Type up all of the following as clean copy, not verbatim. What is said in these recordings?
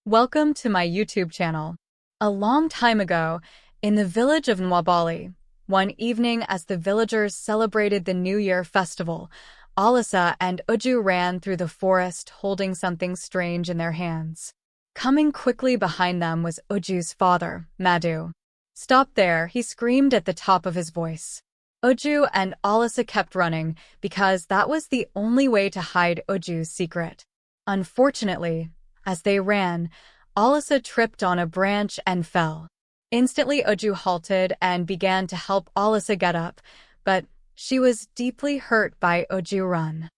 Welcome to my YouTube channel. A long time ago, in the village of Nwabali, one evening as the villagers celebrated the New Year festival, Olisa and Uju ran through the forest holding something strange in their hands. Coming quickly behind them was Uju's father, Madu. "Stop there," he screamed at the top of his voice. Uju and Olisa kept running because that was the only way to hide Uju's secret. Unfortunately, as they ran, Olisa tripped on a branch and fell. Instantly, Uju halted and began to help Olisa get up, but she was deeply hurt by Uju's run.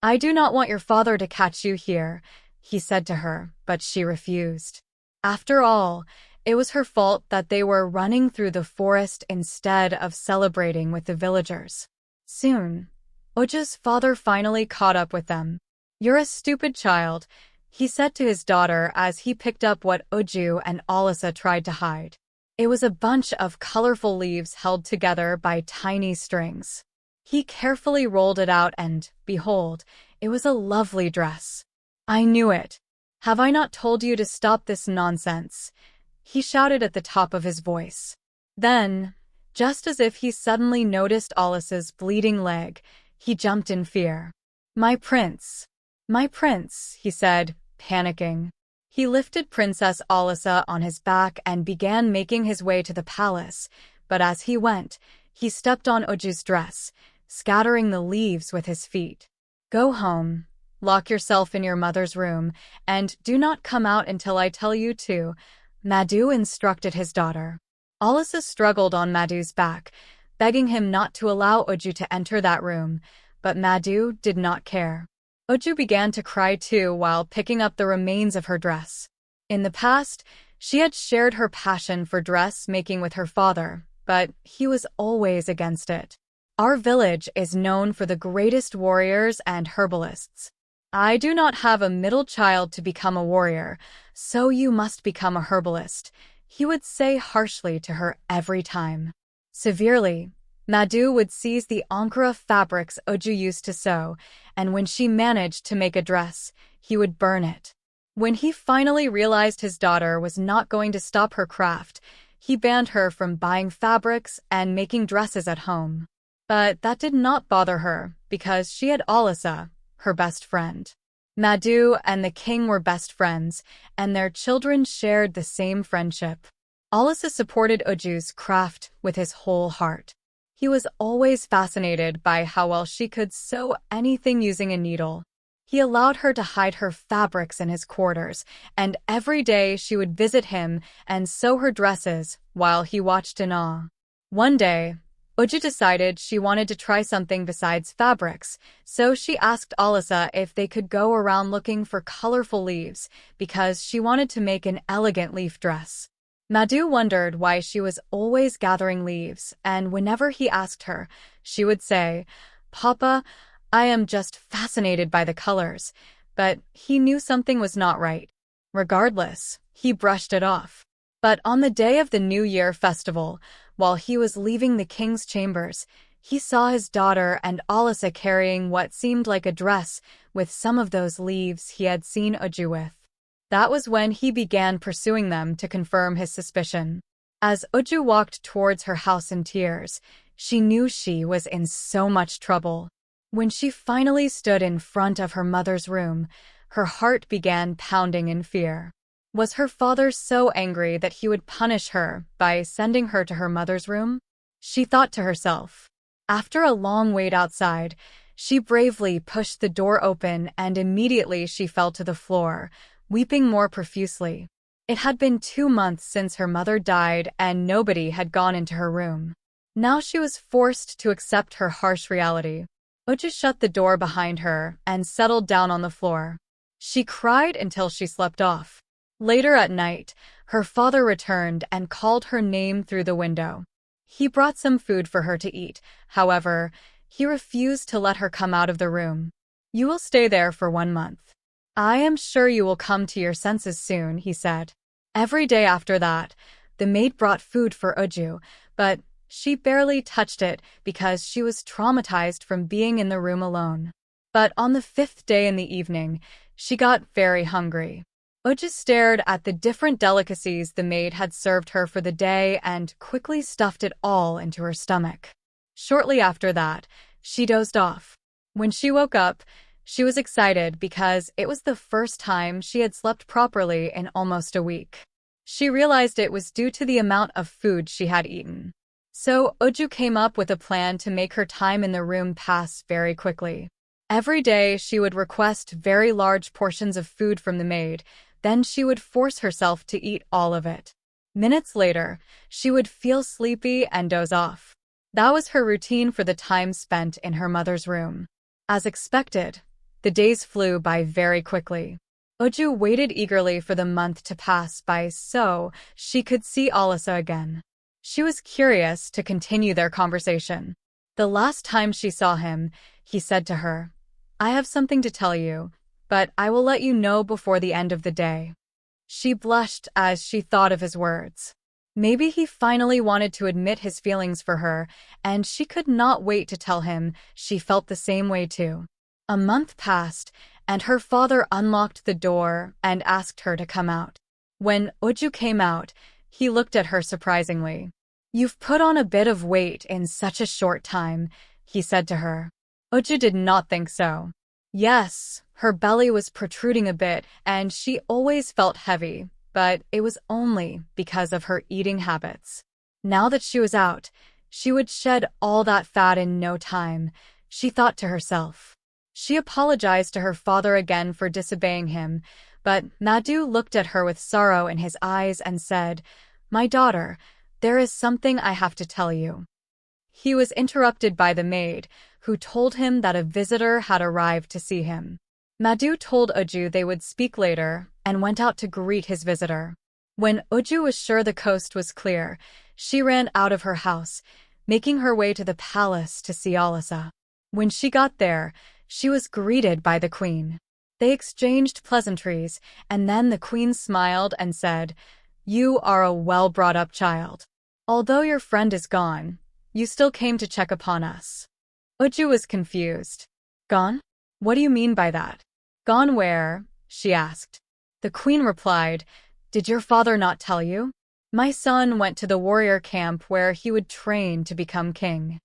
"I do not want your father to catch you here," he said to her, but she refused. After all, it was her fault that they were running through the forest instead of celebrating with the villagers. Soon, Uju's father finally caught up with them. "You're a stupid child," he said to his daughter as he picked up what Uju and Olisa tried to hide. It was a bunch of colorful leaves held together by tiny strings. He carefully rolled it out and, behold, it was a lovely dress. "I knew it. Have I not told you to stop this nonsense?" he shouted at the top of his voice. Then, just as if he suddenly noticed Olisa's bleeding leg, he jumped in fear. My prince, he said, panicking. He lifted Princess Olisa on his back and began making his way to the palace, but as he went, he stepped on Uju's dress, scattering the leaves with his feet. "Go home, lock yourself in your mother's room, and do not come out until I tell you to," Madu instructed his daughter. Olisa struggled on Madu's back, begging him not to allow Uju to enter that room, but Madu did not care. Uju began to cry too while picking up the remains of her dress. In the past, she had shared her passion for dressmaking with her father, but he was always against it. "Our village is known for the greatest warriors and herbalists. I do not have a middle child to become a warrior, so you must become a herbalist," he would say harshly to her every time. Severely, Madu would seize the Ankara fabrics Uju used to sew, and when she managed to make a dress, he would burn it. When he finally realized his daughter was not going to stop her craft, he banned her from buying fabrics and making dresses at home. But that did not bother her, because she had Olisa, her best friend. Madu and the king were best friends, and their children shared the same friendship. Olisa supported Uju's craft with his whole heart. He was always fascinated by how well she could sew anything using a needle. He allowed her to hide her fabrics in his quarters, and every day she would visit him and sew her dresses while he watched in awe. One day, Uju decided she wanted to try something besides fabrics, so she asked Olisa if they could go around looking for colorful leaves because she wanted to make an elegant leaf dress. Madu wondered why she was always gathering leaves, and whenever he asked her, she would say, "Papa, I am just fascinated by the colors," but he knew something was not right. Regardless, he brushed it off. But on the day of the New Year festival, while he was leaving the king's chambers, he saw his daughter and Olisa carrying what seemed like a dress with some of those leaves he had seen Uju with. That was when he began pursuing them to confirm his suspicion. As Uju walked towards her house in tears, she knew she was in so much trouble. When she finally stood in front of her mother's room, her heart began pounding in fear. Was her father so angry that he would punish her by sending her to her mother's room? She thought to herself. After a long wait outside, she bravely pushed the door open and immediately she fell to the floor, weeping more profusely. It had been 2 months since her mother died and nobody had gone into her room. Now she was forced to accept her harsh reality. Uju shut the door behind her and settled down on the floor. She cried until she slept off. Later at night, her father returned and called her name through the window. He brought some food for her to eat, however, he refused to let her come out of the room. "You will stay there for 1 month. I am sure you will come to your senses soon," he said. Every day after that, the maid brought food for Uju, but she barely touched it because she was traumatized from being in the room alone. But on the 5th day in the evening, she got very hungry. Uju stared at the different delicacies the maid had served her for the day and quickly stuffed it all into her stomach. Shortly after that, she dozed off. When she woke up, she was excited because it was the first time she had slept properly in almost a week. She realized it was due to the amount of food she had eaten. So Uju came up with a plan to make her time in the room pass very quickly. Every day she would request very large portions of food from the maid, then she would force herself to eat all of it. Minutes later, she would feel sleepy and doze off. That was her routine for the time spent in her mother's room. As expected, the days flew by very quickly. Uju waited eagerly for the month to pass by so she could see Olisa again. She was curious to continue their conversation. The last time she saw him, he said to her, "I have something to tell you, but I will let you know before the end of the day." She blushed as she thought of his words. Maybe he finally wanted to admit his feelings for her, and she could not wait to tell him she felt the same way too. A month passed, and her father unlocked the door and asked her to come out. When Uju came out, he looked at her surprisingly. "You've put on a bit of weight in such a short time," he said to her. Uju did not think so. Yes, her belly was protruding a bit and she always felt heavy, but it was only because of her eating habits. Now that she was out, she would shed all that fat in no time, she thought to herself. She apologized to her father again for disobeying him, but Madu looked at her with sorrow in his eyes and said, "My daughter, there is something I have to tell you." He was interrupted by the maid, who told him that a visitor had arrived to see him. Madu told Uju they would speak later and went out to greet his visitor. When Uju was sure the coast was clear, she ran out of her house, making her way to the palace to see Olisa. When she got there, she was greeted by the queen. They exchanged pleasantries, and then the queen smiled and said, "You are a well-brought-up child. Although your friend is gone, you still came to check upon us." Uju was confused. "Gone? What do you mean by that?" "Gone where?" she asked. The queen replied, "Did your father not tell you? My son went to the warrior camp where he would train to become king."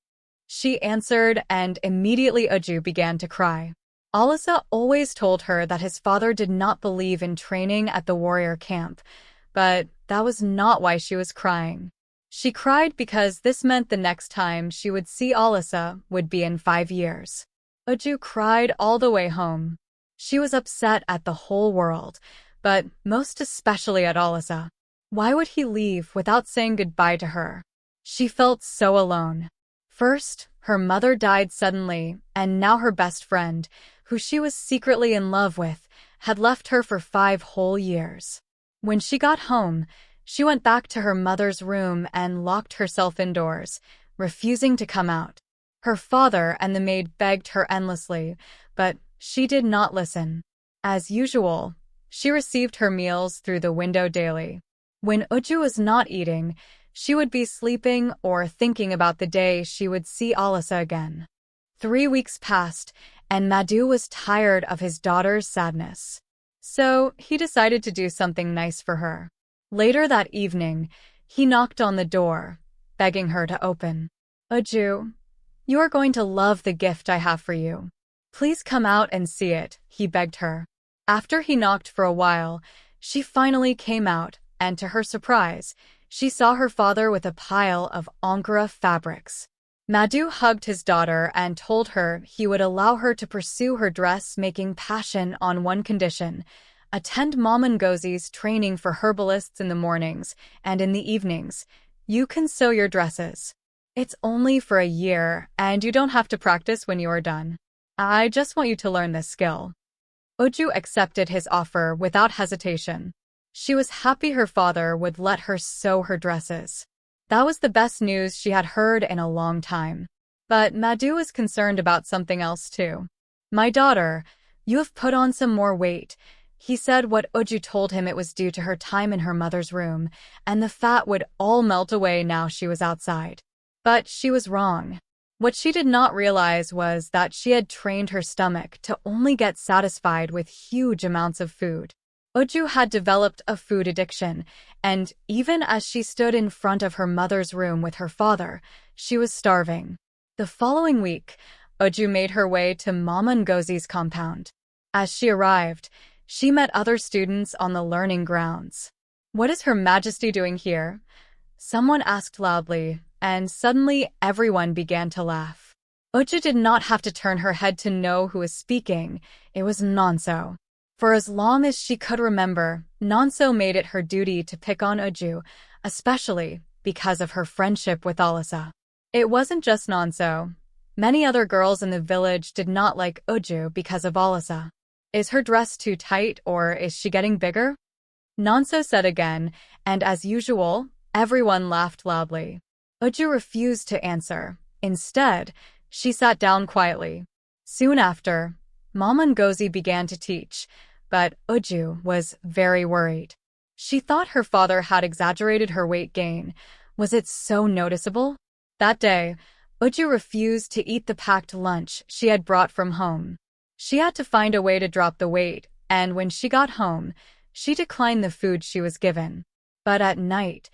She answered, and immediately Uju began to cry. Olisa always told her that his father did not believe in training at the warrior camp, but that was not why she was crying. She cried because this meant the next time she would see Olisa would be in 5 years. Uju cried all the way home. She was upset at the whole world, but most especially at Olisa. Why would he leave without saying goodbye to her? She felt so alone. First, her mother died suddenly, and now her best friend, who she was secretly in love with, had left her for 5 whole years. When she got home, she went back to her mother's room and locked herself indoors, refusing to come out. Her father and the maid begged her endlessly, but she did not listen. As usual, she received her meals through the window daily. When Uju was not eating, she would be sleeping or thinking about the day she would see Olisa again. 3 weeks passed, and Madu was tired of his daughter's sadness. So he decided to do something nice for her. Later that evening, he knocked on the door, begging her to open. "Uju, you are going to love the gift I have for you. Please come out and see it," he begged her. After he knocked for a while, she finally came out, and to her surprise, she saw her father with a pile of Ankara fabrics. Madu hugged his daughter and told her he would allow her to pursue her dressmaking passion on one condition: attend Mom Ngozi's training for herbalists in the mornings, and in the evenings, you can sew your dresses. It's only for a year, and you don't have to practice when you are done. I just want you to learn this skill." Uju accepted his offer without hesitation. She was happy her father would let her sew her dresses. That was the best news she had heard in a long time. But Madu was concerned about something else too. "My daughter, you have put on some more weight." He said what Uju told him it was due to her time in her mother's room, and the fat would all melt away now she was outside. But she was wrong. What she did not realize was that she had trained her stomach to only get satisfied with huge amounts of food. Uju had developed a food addiction, and even as she stood in front of her mother's room with her father, she was starving. The following week, Uju made her way to Mama Ngozi's compound. As she arrived, she met other students on the learning grounds. "What is Her Majesty doing here?" someone asked loudly, and suddenly everyone began to laugh. Uju did not have to turn her head to know who was speaking. It was Nonso. For as long as she could remember, Nonso made it her duty to pick on Uju, especially because of her friendship with Olisa. It wasn't just Nonso. Many other girls in the village did not like Uju because of Olisa. "Is her dress too tight, or is she getting bigger?" Nonso said again, and as usual, everyone laughed loudly. Uju refused to answer. Instead, she sat down quietly. Soon after, Mama Ngozi began to teach, but Uju was very worried. She thought her father had exaggerated her weight gain. Was it so noticeable? That day, Uju refused to eat the packed lunch she had brought from home. She had to find a way to drop the weight, and when she got home, she declined the food she was given. But at night,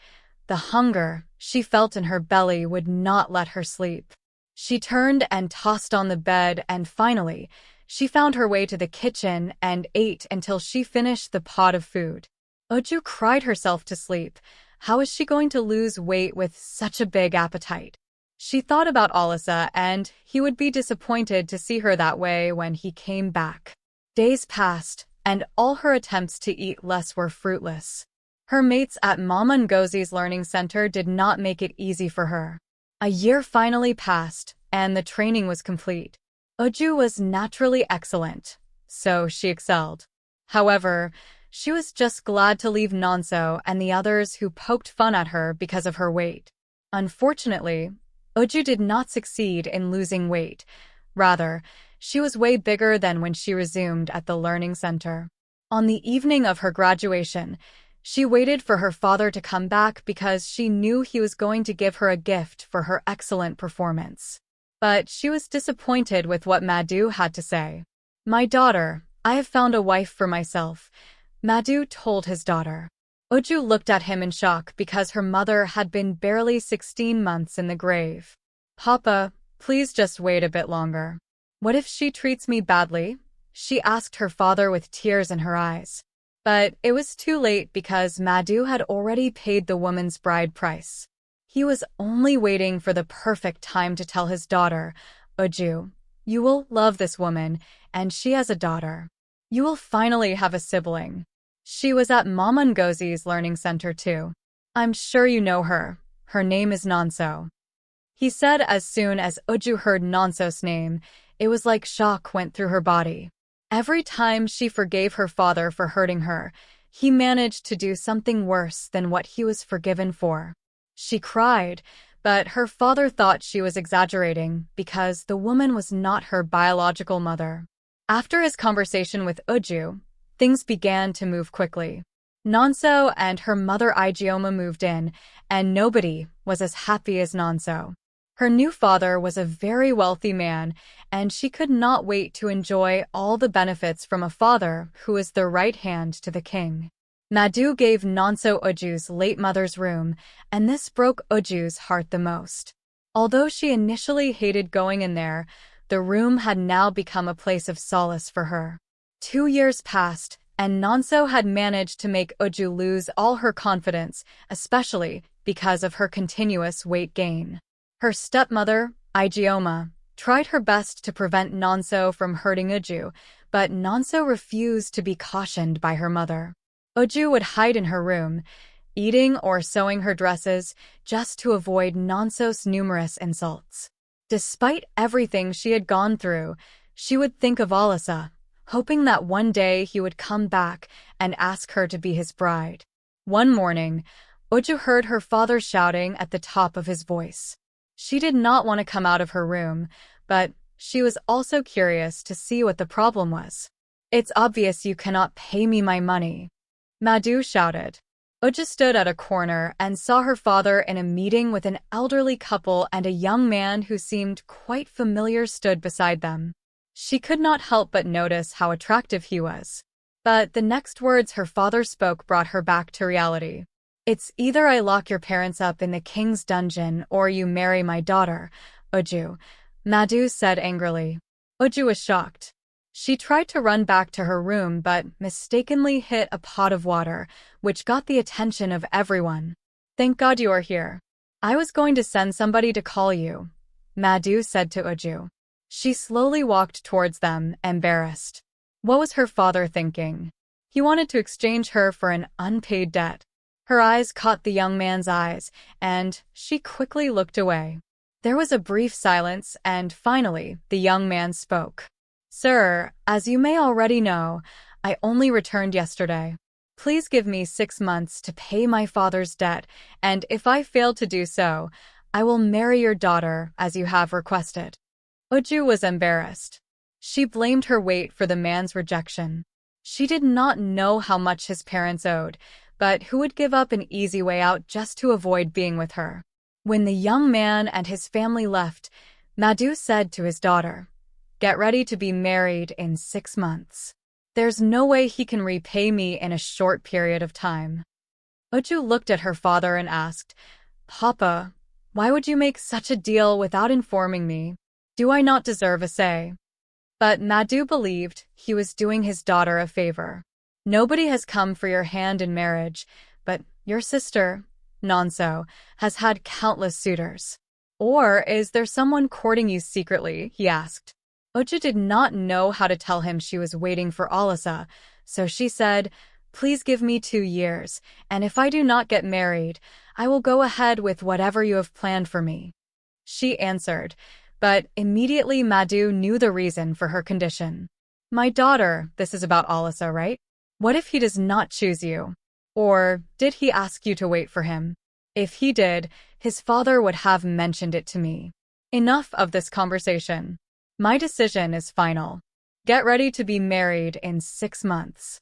the hunger she felt in her belly would not let her sleep. She turned and tossed on the bed, and finally, she found her way to the kitchen and ate until she finished the pot of food. Uju cried herself to sleep. How is she going to lose weight with such a big appetite? She thought about Olisa, and he would be disappointed to see her that way when he came back. Days passed, and all her attempts to eat less were fruitless. Her mates at Mama Ngozi's learning center did not make it easy for her. A year finally passed, and the training was complete. Uju was naturally excellent, so she excelled. However, she was just glad to leave Nonso and the others who poked fun at her because of her weight. Unfortunately, Uju did not succeed in losing weight. Rather, she was way bigger than when she resumed at the learning center. On the evening of her graduation, she waited for her father to come back because she knew he was going to give her a gift for her excellent performance. But she was disappointed with what Madu had to say. "My daughter, I have found a wife for myself," Madu told his daughter. Uju looked at him in shock because her mother had been barely 16 months in the grave. "Papa, please just wait a bit longer." "What if she treats me badly?" she asked her father with tears in her eyes. But it was too late because Madu had already paid the woman's bride price. He was only waiting for the perfect time to tell his daughter, "Uju, you will love this woman, and she has a daughter. You will finally have a sibling." She was at Mama Ngozi's learning center too. "I'm sure you know her. Her name is Nonso," he said as soon as Uju heard Nonso's name. It was like shock went through her body. Every time she forgave her father for hurting her, he managed to do something worse than what he was forgiven for. She cried, but her father thought she was exaggerating because the woman was not her biological mother. After his conversation with Uju, things began to move quickly. Nonso and her mother Ijeoma moved in, and nobody was as happy as Nonso. Her new father was a very wealthy man, and she could not wait to enjoy all the benefits from a father who was the right hand to the king. Madu gave Nonso Uju's late mother's room, and this broke Uju's heart the most. Although she initially hated going in there, the room had now become a place of solace for her. 2 years passed, and Nonso had managed to make Uju lose all her confidence, especially because of her continuous weight gain. Her stepmother, Ijeoma, tried her best to prevent Nonso from hurting Uju, but Nonso refused to be cautioned by her mother. Uju would hide in her room, eating or sewing her dresses, just to avoid Nonso's numerous insults. Despite everything she had gone through, she would think of Olisa, hoping that one day he would come back and ask her to be his bride. One morning, Uju heard her father shouting at the top of his voice. She did not want to come out of her room, but she was also curious to see what the problem was. "It's obvious you cannot pay me my money," Madu shouted. Uju stood at a corner and saw her father in a meeting with an elderly couple, and a young man who seemed quite familiar stood beside them. She could not help but notice how attractive he was. But the next words her father spoke brought her back to reality. It's either I lock your parents up in the king's dungeon or you marry my daughter, Uju, Madu said angrily. Uju was shocked. She tried to run back to her room but mistakenly hit a pot of water, which got the attention of everyone. Thank God you are here. I was going to send somebody to call you, Madu said to Uju. She slowly walked towards them, embarrassed. What was her father thinking? He wanted to exchange her for an unpaid debt. Her eyes caught the young man's eyes, and she quickly looked away. There was a brief silence, and finally, the young man spoke. Sir, as you may already know, I only returned yesterday. Please give me 6 months to pay my father's debt, and if I fail to do so, I will marry your daughter as you have requested. Uju was embarrassed. She blamed her weight for the man's rejection. She did not know how much his parents owed, but who would give up an easy way out just to avoid being with her? When the young man and his family left, Madu said to his daughter, Get ready to be married in 6 months. There's no way he can repay me in a short period of time. Uju looked at her father and asked, Papa, why would you make such a deal without informing me? Do I not deserve a say? But Madu believed he was doing his daughter a favor. Nobody has come for your hand in marriage, but your sister, Nonso, has had countless suitors. Or is there someone courting you secretly? He asked. Uju did not know how to tell him she was waiting for Olisa, so she said, Please give me 2 years, and if I do not get married, I will go ahead with whatever you have planned for me. She answered, but immediately Madu knew the reason for her condition. My daughter, this is about Olisa, right? What if he does not choose you? Or did he ask you to wait for him? If he did, his father would have mentioned it to me. Enough of this conversation. My decision is final. Get ready to be married in 6 months.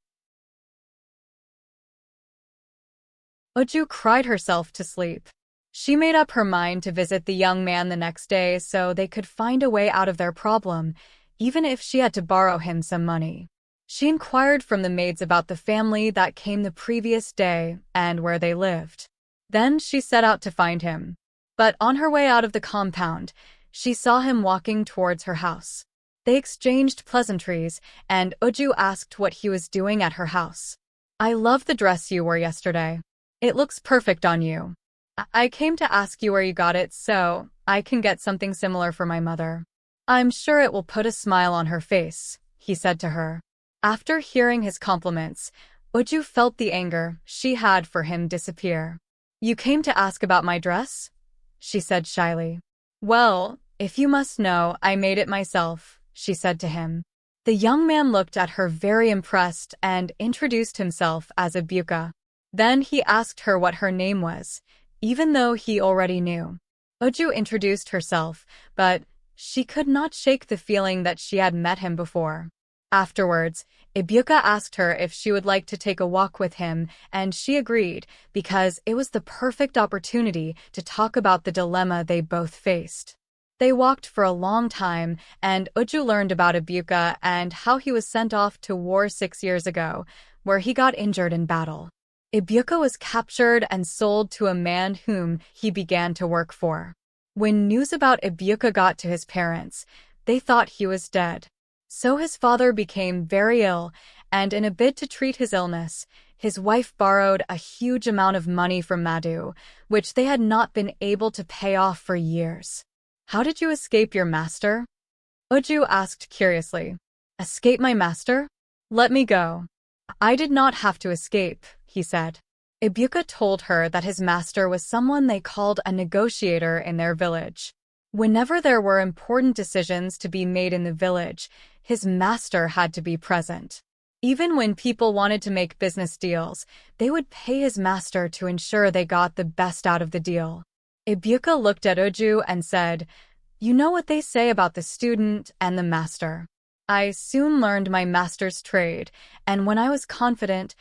Uju cried herself to sleep. She made up her mind to visit the young man the next day so they could find a way out of their problem, even if she had to borrow him some money. She inquired from the maids about the family that came the previous day and where they lived. Then she set out to find him. But on her way out of the compound, she saw him walking towards her house. They exchanged pleasantries, and Uju asked what he was doing at her house. I love the dress you wore yesterday. It looks perfect on you. I came to ask you where you got it so I can get something similar for my mother. I'm sure it will put a smile on her face, he said to her. After hearing his compliments, Uju felt the anger she had for him disappear. You came to ask about my dress? She said shyly. Well, if you must know, I made it myself, she said to him. The young man looked at her very impressed and introduced himself as Ebuka. Then he asked her what her name was, even though he already knew. Uju introduced herself, but she could not shake the feeling that she had met him before. Afterwards, Ebuka asked her if she would like to take a walk with him, and she agreed because it was the perfect opportunity to talk about the dilemma they both faced. They walked for a long time, and Uju learned about Ebuka and how he was sent off to war 6 years ago, where he got injured in battle. Ebuka was captured and sold to a man whom he began to work for. When news about Ebuka got to his parents, they thought he was dead. So his father became very ill, and in a bid to treat his illness, his wife borrowed a huge amount of money from Madu, which they had not been able to pay off for years. How did you escape your master? Uju asked curiously. Escape my master? Let me go. I did not have to escape, he said. Ebuka told her that his master was someone they called a negotiator in their village. Whenever there were important decisions to be made in the village, his master had to be present. Even when people wanted to make business deals, they would pay his master to ensure they got the best out of the deal. Ebuka looked at Uju and said, You know what they say about the student and the master. I soon learned my master's trade, and when I was confident,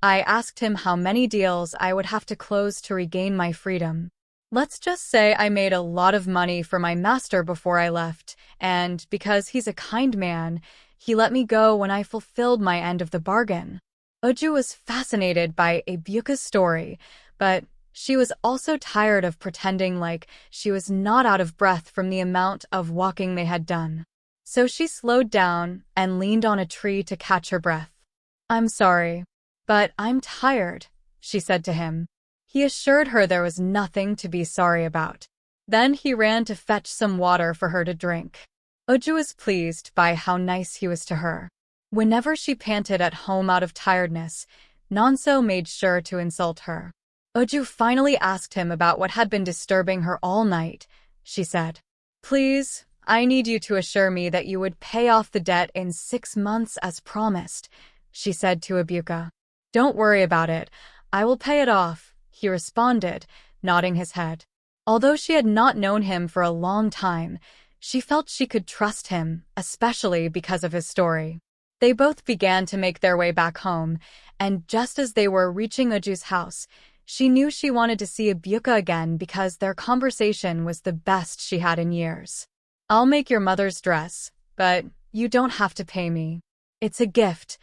I asked him how many deals I would have to close to regain my freedom. Let's just say I made a lot of money for my master before I left, and because he's a kind man, He let me go when I fulfilled my end of the bargain. Uju was fascinated by Ebuka's story, but she was also tired of pretending like she was not out of breath from the amount of walking they had done. So she slowed down and leaned on a tree to catch her breath. "I'm sorry, but I'm tired," she said to him. He assured her there was nothing to be sorry about. Then he ran to fetch some water for her to drink. Uju was pleased by how nice he was to her. Whenever she panted at home out of tiredness, Nonso made sure to insult her. Uju finally asked him about what had been disturbing her all night. She said, "Please, I need you to assure me that you would pay off the debt in 6 months as promised," she said to Ebuka. "Don't worry about it. I will pay it off," he responded, nodding his head. Although she had not known him for a long time, she felt she could trust him, especially because of his story. They both began to make their way back home, and just as they were reaching Uju's house, she knew she wanted to see Ebuka again because their conversation was the best she had in years. "I'll make your mother's dress, but you don't have to pay me. It's a gift,"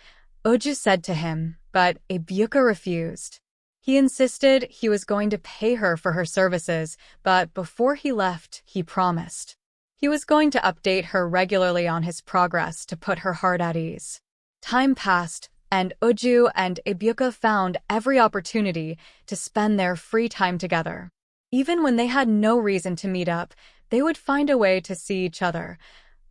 Uju said to him, but Ebuka refused. He insisted he was going to pay her for her services, but before he left, he promised. He was going to update her regularly on his progress to put her heart at ease. Time passed, and Uju and Ebuka found every opportunity to spend their free time together. Even when they had no reason to meet up, they would find a way to see each other.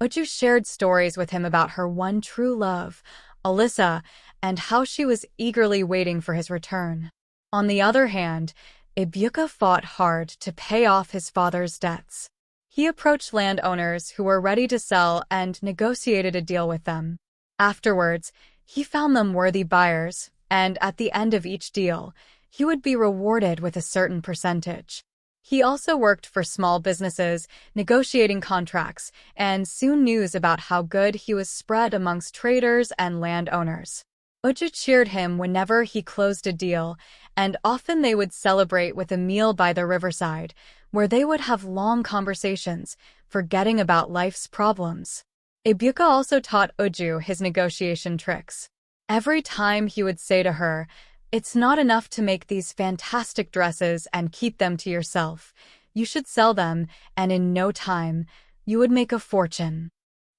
Uju shared stories with him about her one true love, Olisa, and how she was eagerly waiting for his return. On the other hand, Ebuka fought hard to pay off his father's debts. He approached landowners who were ready to sell and negotiated a deal with them. Afterwards, he found them worthy buyers, and at the end of each deal, he would be rewarded with a certain percentage. He also worked for small businesses, negotiating contracts, and soon news about how good he was spread amongst traders and landowners. Uju cheered him whenever he closed a deal, and often they would celebrate with a meal by the riverside, where they would have long conversations, forgetting about life's problems. Ebuka also taught Uju his negotiation tricks. Every time he would say to her, "It's not enough to make these fantastic dresses and keep them to yourself. You should sell them, and in no time, you would make a fortune."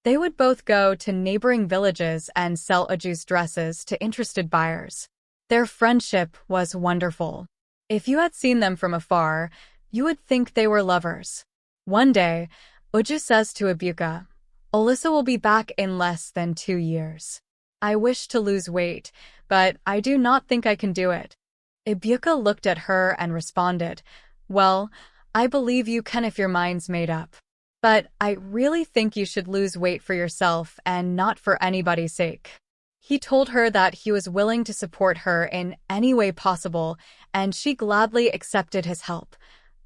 They would both go to neighboring villages and sell Uju's dresses to interested buyers. Their friendship was wonderful. If you had seen them from afar, you would think they were lovers. One day, Uju says to Ebuka, "Olisa will be back in less than 2 years. I wish to lose weight, but I do not think I can do it." Ebuka looked at her and responded, "Well, I believe you can if your mind's made up. But I really think you should lose weight for yourself and not for anybody's sake." He told her that he was willing to support her in any way possible, and she gladly accepted his help.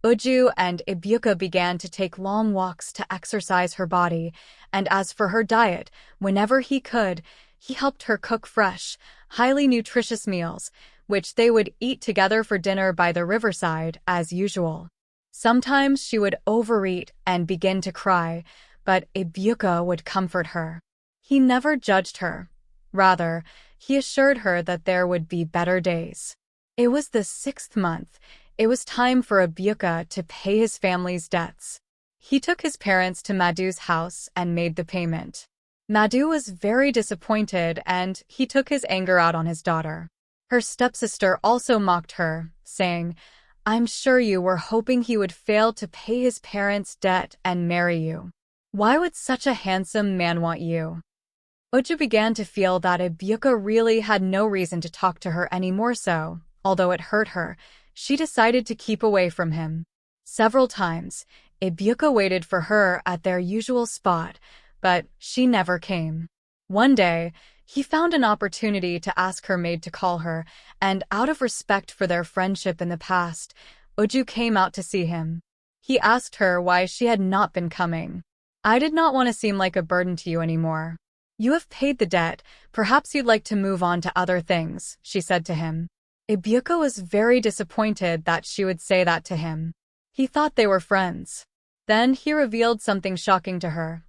Uju and Ebuka began to take long walks to exercise her body, and as for her diet, whenever he could, he helped her cook fresh, highly nutritious meals, which they would eat together for dinner by the riverside as usual. Sometimes she would overeat and begin to cry, but Ebuka would comfort her. He never judged her. Rather, he assured her that there would be better days. It was the 6th month. It was time for Ebuka to pay his family's debts. He took his parents to Madu's house and made the payment. Madu was very disappointed, and he took his anger out on his daughter. Her stepsister also mocked her, saying, "I'm sure you were hoping he would fail to pay his parents' debt and marry you. Why would such a handsome man want you?" Uju began to feel that Ebuka really had no reason to talk to her anymore, so, although it hurt her, she decided to keep away from him. Several times, Ebuka waited for her at their usual spot, but she never came. One day, he found an opportunity to ask her maid to call her, and out of respect for their friendship in the past, Uju came out to see him. He asked her why she had not been coming. "I did not want to seem like a burden to you anymore. You have paid the debt, perhaps you'd like to move on to other things," she said to him. Ebuka was very disappointed that she would say that to him. He thought they were friends. Then he revealed something shocking to her.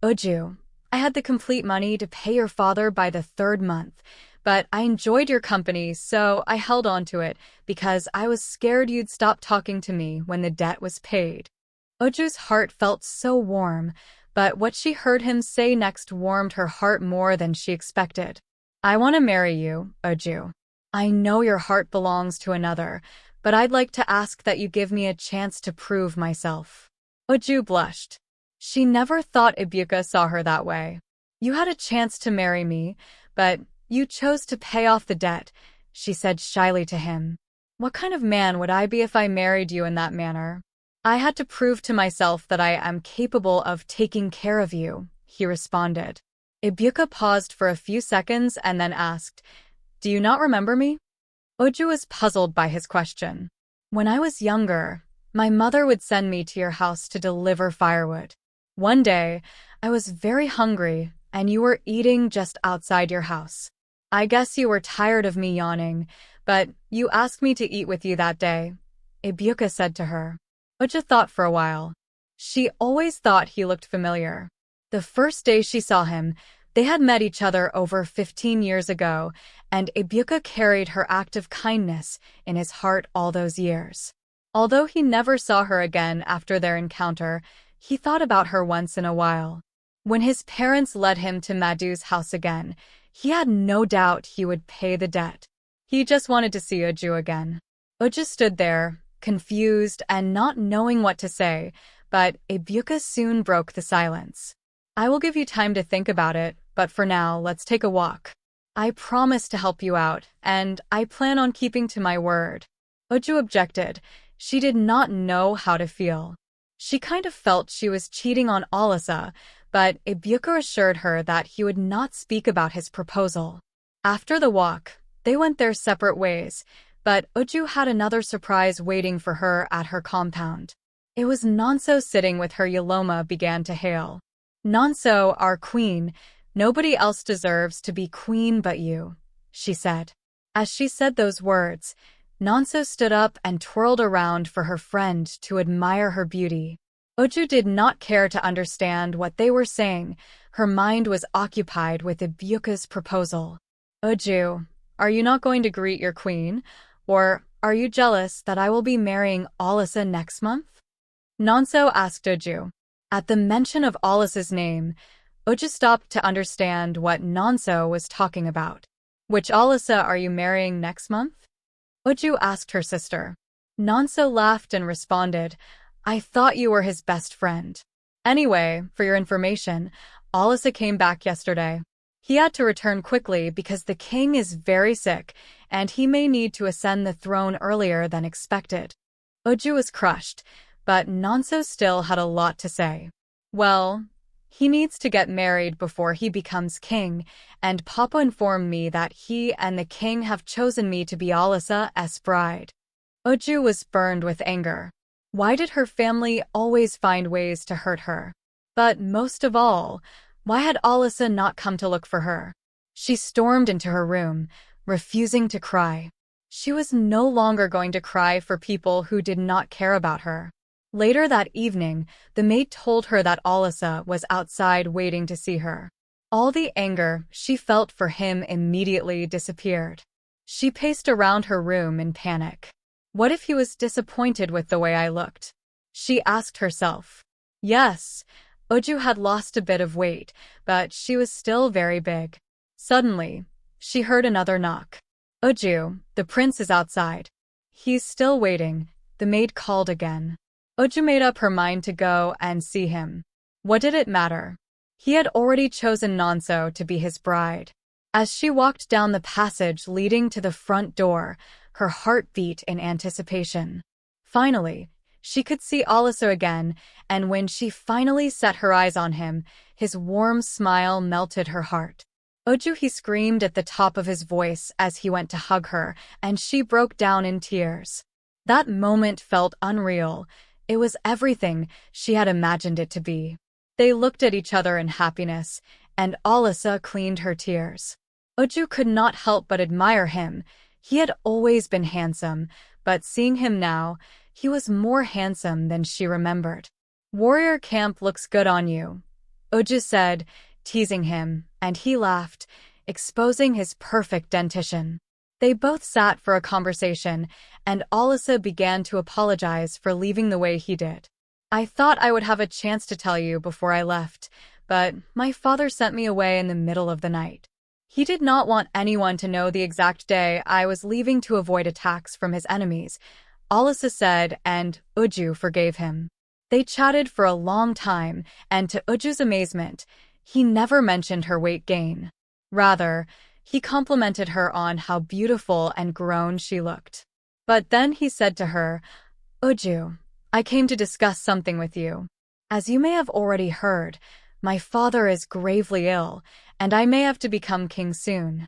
"Uju, I had the complete money to pay your father by the third month, but I enjoyed your company, so I held on to it because I was scared you'd stop talking to me when the debt was paid. Uju's heart felt so warm, but what she heard him say next warmed her heart more than she expected. I want to marry you, Uju. I know your heart belongs to another, but I'd like to ask that you give me a chance to prove myself. Uju blushed. She never thought Ebuka saw her that way. You had a chance to marry me, but you chose to pay off the debt, she said shyly to him. What kind of man would I be if I married you in that manner? I had to prove to myself that I am capable of taking care of you, he responded. Ebuka paused for a few seconds and then asked, Do you not remember me? Uju was puzzled by his question. When I was younger, my mother would send me to your house to deliver firewood. One day, I was very hungry, and you were eating just outside your house. I guess you were tired of me yawning, but you asked me to eat with you that day, Ebuka said to her. Uju thought for a while. She always thought he looked familiar. The first day she saw him, they had met each other over 15 years ago, and Ebuka carried her act of kindness in his heart all those years. Although he never saw her again after their encounter, he thought about her once in a while. When his parents led him to Madu's house again, he had no doubt he would pay the debt. He just wanted to see Uju again. Uju stood there, confused and not knowing what to say, but Ebuka soon broke the silence. I will give you time to think about it, but for now, let's take a walk. I promise to help you out, and I plan on keeping to my word. Uju objected. She did not know how to feel. She kind of felt she was cheating on Olisa, but Ebuka assured her that he would not speak about his proposal. After the walk, they went their separate ways, but Uju had another surprise waiting for her at her compound. It was Nonso sitting with her Ijeoma began to hail. Nonso, our queen, nobody else deserves to be queen but you, she said. As she said those words, Nonso stood up and twirled around for her friend to admire her beauty. Uju did not care to understand what they were saying. Her mind was occupied with Ebuka's proposal. Uju, are you not going to greet your queen? Or are you jealous that I will be marrying Olisa next month? Nonso asked Uju. At the mention of Olisa's name, Uju stopped to understand what Nonso was talking about. Which Olisa are you marrying next month? Uju asked her sister. Nonso laughed and responded, I thought you were his best friend. Anyway, for your information, Olisa came back yesterday. He had to return quickly because the king is very sick, and he may need to ascend the throne earlier than expected. Uju was crushed, but Nonso still had a lot to say. Well, he needs to get married before he becomes king, and Papa informed me that he and the king have chosen me to be Olisa's bride. Uju was burned with anger. Why did her family always find ways to hurt her? But most of all, why had Olisa not come to look for her? She stormed into her room, refusing to cry. She was no longer going to cry for people who did not care about her. Later that evening, the maid told her that Olisa was outside waiting to see her. All the anger she felt for him immediately disappeared. She paced around her room in panic. What if he was disappointed with the way I looked? She asked herself. Yes, Uju had lost a bit of weight, but she was still very big. Suddenly, she heard another knock. Uju, the prince is outside. He's still waiting, the maid called again. Uju made up her mind to go and see him. What did it matter? He had already chosen Nonso to be his bride. As she walked down the passage leading to the front door, her heart beat in anticipation. Finally, she could see Olisa again, and when she finally set her eyes on him, his warm smile melted her heart. Uju, he screamed at the top of his voice as he went to hug her, and she broke down in tears. That moment felt unreal. It was everything she had imagined it to be. They looked at each other in happiness, and Olisa cleaned her tears. Uju could not help but admire him. He had always been handsome, but seeing him now, he was more handsome than she remembered. Warrior camp looks good on you, Uju said, teasing him, and he laughed, exposing his perfect dentition. They both sat for a conversation, and Olisa began to apologize for leaving the way he did. I thought I would have a chance to tell you before I left, but my father sent me away in the middle of the night. He did not want anyone to know the exact day I was leaving to avoid attacks from his enemies, Olisa said, and Uju forgave him. They chatted for a long time, and to Uju's amazement, he never mentioned her weight gain. Rather, he complimented her on how beautiful and grown she looked. But then he said to her, "Uju, I came to discuss something with you. As you may have already heard, my father is gravely ill, and I may have to become king soon."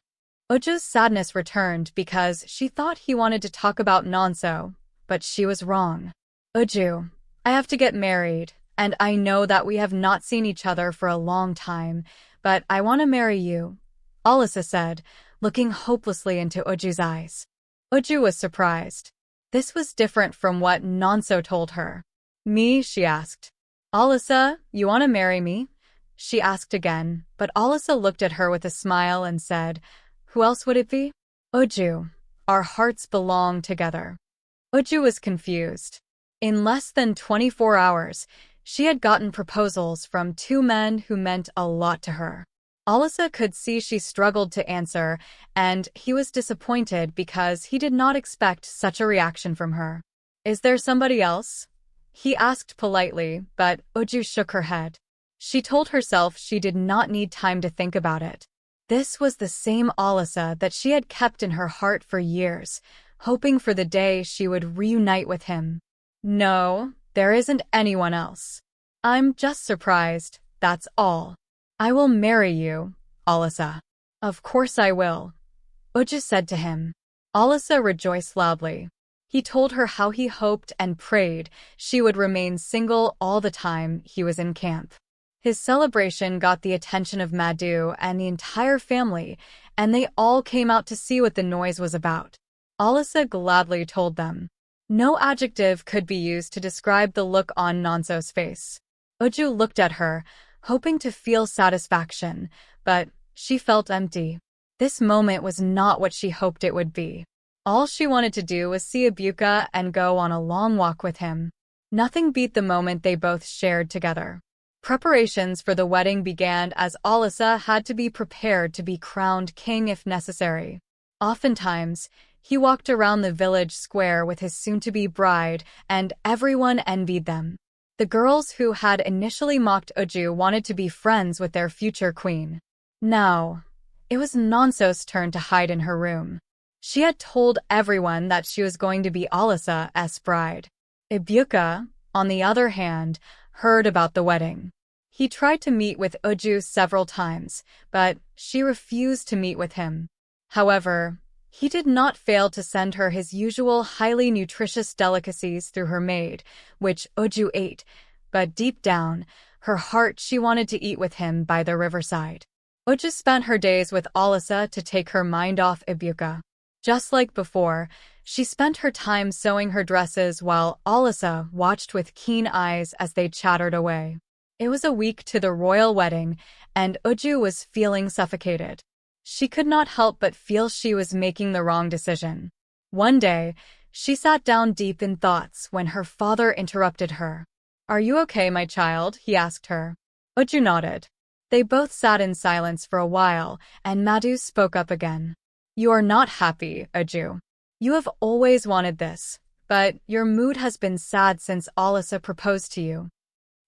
Uju's sadness returned because she thought he wanted to talk about Nonso, but she was wrong. "Uju, I have to get married, and I know that we have not seen each other for a long time, but I want to marry you," Olisa said, looking hopelessly into Uju's eyes. Uju was surprised. This was different from what Nonso told her. "Me?" she asked. "Olisa, you want to marry me?" she asked again, but Olisa looked at her with a smile and said, "Who else would it be?" "Uju, our hearts belong together." Uju was confused. In less than 24 hours, she had gotten proposals from 2 men who meant a lot to her. Olisa could see she struggled to answer, and he was disappointed because he did not expect such a reaction from her. "Is there somebody else?" he asked politely, but Uju shook her head. She told herself she did not need time to think about it. This was the same Olisa that she had kept in her heart for years, hoping for the day she would reunite with him. "No, there isn't anyone else. I'm just surprised, that's all. I will marry you, Olisa." "Of course I will," Uju said to him. Olisa rejoiced loudly. He told her how he hoped and prayed she would remain single all the time he was in camp. His celebration got the attention of Madu and the entire family, and they all came out to see what the noise was about. Olisa gladly told them. No adjective could be used to describe the look on Nonso's face. Uju looked at her, hoping to feel satisfaction, but she felt empty. This moment was not what she hoped it would be. All she wanted to do was see Ebuka and go on a long walk with him. Nothing beat the moment they both shared together. Preparations for the wedding began as Olisa had to be prepared to be crowned king if necessary. Oftentimes, he walked around the village square with his soon-to-be bride, and everyone envied them. The girls who had initially mocked Uju wanted to be friends with their future queen. Now, it was Nonso's turn to hide in her room. She had told everyone that she was going to be Olisa's bride. Ebuka, on the other hand, heard about the wedding. He tried to meet with Uju several times, but she refused to meet with him. However, he did not fail to send her his usual highly nutritious delicacies through her maid, which Uju ate, but deep down, her heart she wanted to eat with him by the riverside. Uju spent her days with Olisa to take her mind off Ebuka. Just like before, she spent her time sewing her dresses while Olisa watched with keen eyes as they chattered away. It was a week to the royal wedding, and Uju was feeling suffocated. She could not help but feel she was making the wrong decision. One day, she sat down deep in thoughts when her father interrupted her. "Are you okay, my child?" he asked her. Uju nodded. They both sat in silence for a while, and Madu spoke up again. "You are not happy, Uju. You have always wanted this, but your mood has been sad since Olisa proposed to you."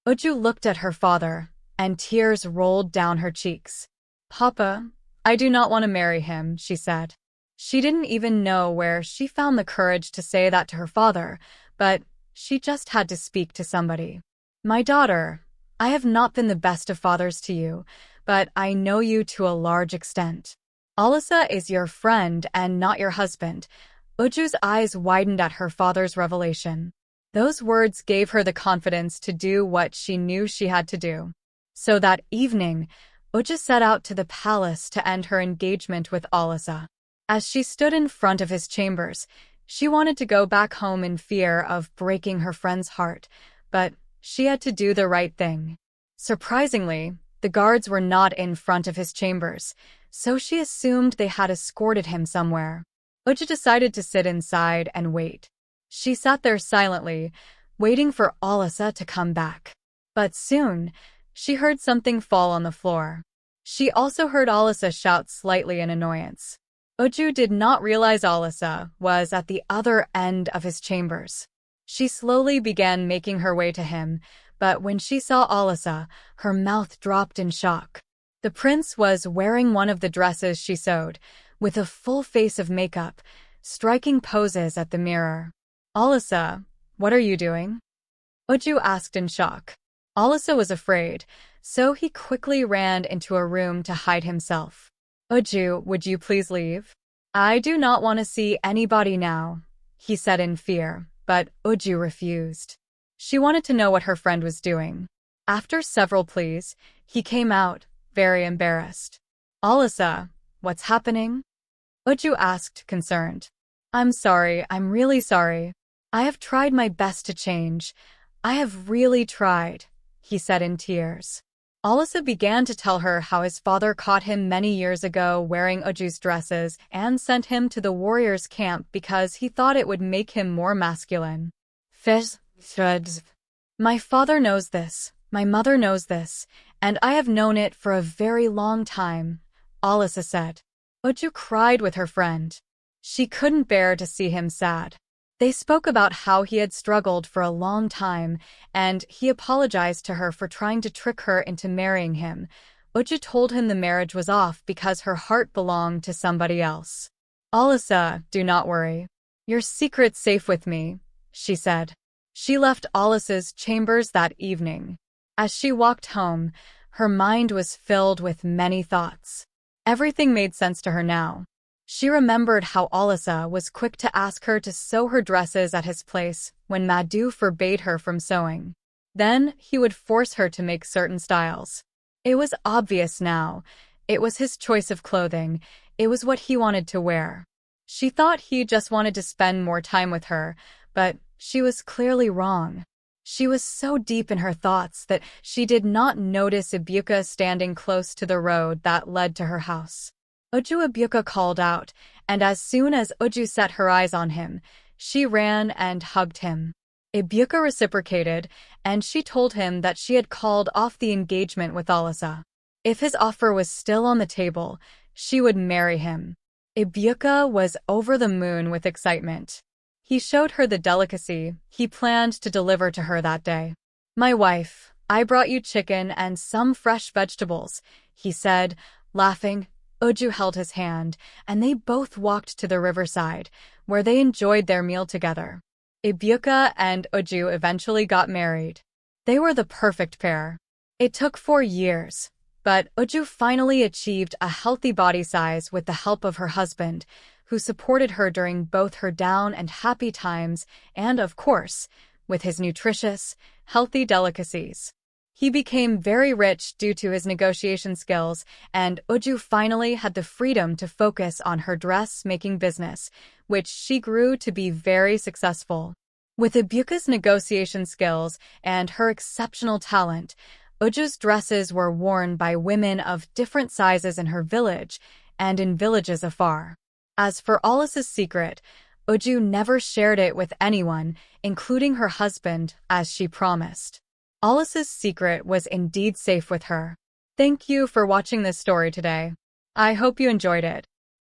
Uju looked at her father, and tears rolled down her cheeks. "Papa, I do not want to marry him," she said. She didn't even know where she found the courage to say that to her father, but she just had to speak to somebody. "My daughter, I have not been the best of fathers to you, but I know you to a large extent. Olisa is your friend and not your husband." Uju's eyes widened at her father's revelation. Those words gave her the confidence to do what she knew she had to do. So that evening, Uju set out to the palace to end her engagement with Olisa. As she stood in front of his chambers, she wanted to go back home in fear of breaking her friend's heart, but she had to do the right thing. Surprisingly, The guards were not in front of his chambers, so she assumed they had escorted him somewhere. Uju decided to sit inside and wait. She sat there silently, waiting for Olisa to come back. But soon, she heard something fall on the floor. She also heard Olisa shout slightly in annoyance. Uju did not realize Olisa was at the other end of his chambers. She slowly began making her way to him, but when she saw Olisa, her mouth dropped in shock. The prince was wearing one of the dresses she sewed, with a full face of makeup, striking poses at the mirror. "Olisa, what are you doing?" Uju asked in shock. Olisa was afraid, so he quickly ran into a room to hide himself. "Uju, would you please leave? I do not want to see anybody now," he said in fear, but Uju refused. She wanted to know what her friend was doing. After several pleas, he came out, very embarrassed. "Olisa, what's happening?" Uju asked, concerned. "I'm sorry, I'm really sorry. I have tried my best to change. I have really tried," he said in tears. Olisa began to tell her how his father caught him many years ago wearing Uju's dresses and sent him to the warriors' camp because he thought it would make him more masculine. "My father knows this, my mother knows this, and I have known it for a very long time," Olisa said. Uju cried with her friend. She couldn't bear to see him sad. They spoke about how he had struggled for a long time, and he apologized to her for trying to trick her into marrying him. Uju told him the marriage was off because her heart belonged to somebody else. "Olisa, do not worry. Your secret's safe with me," she said. She left Olisa's chambers that evening. As she walked home, her mind was filled with many thoughts. Everything made sense to her now. She remembered how Olisa was quick to ask her to sew her dresses at his place when Madu forbade her from sewing. Then he would force her to make certain styles. It was obvious now. It was his choice of clothing. It was what he wanted to wear. She thought he just wanted to spend more time with her, but she was clearly wrong. She was so deep in her thoughts that she did not notice Ebuka standing close to the road that led to her house. Uju Ebuka called out, and as soon as Uju set her eyes on him, she ran and hugged him. Ebuka reciprocated, and she told him that she had called off the engagement with Olisa. If his offer was still on the table, she would marry him. Ebuka was over the moon with excitement. He showed her the delicacy he planned to deliver to her that day. "My wife, I brought you chicken and some fresh vegetables," he said, laughing. Uju held his hand, and they both walked to the riverside, where they enjoyed their meal together. Ebuka and Uju eventually got married. They were the perfect pair. It took 4 years, but Uju finally achieved a healthy body size with the help of her husband, who supported her during both her down and happy times and, of course, with his nutritious, healthy delicacies. He became very rich due to his negotiation skills, and Uju finally had the freedom to focus on her dressmaking business, which she grew to be very successful. With Ebuka's negotiation skills and her exceptional talent, Uju's dresses were worn by women of different sizes in her village and in villages afar. As for Olisa's secret, Uju never shared it with anyone, including her husband, as she promised. Olisa's secret was indeed safe with her. Thank you for watching this story today. I hope you enjoyed it.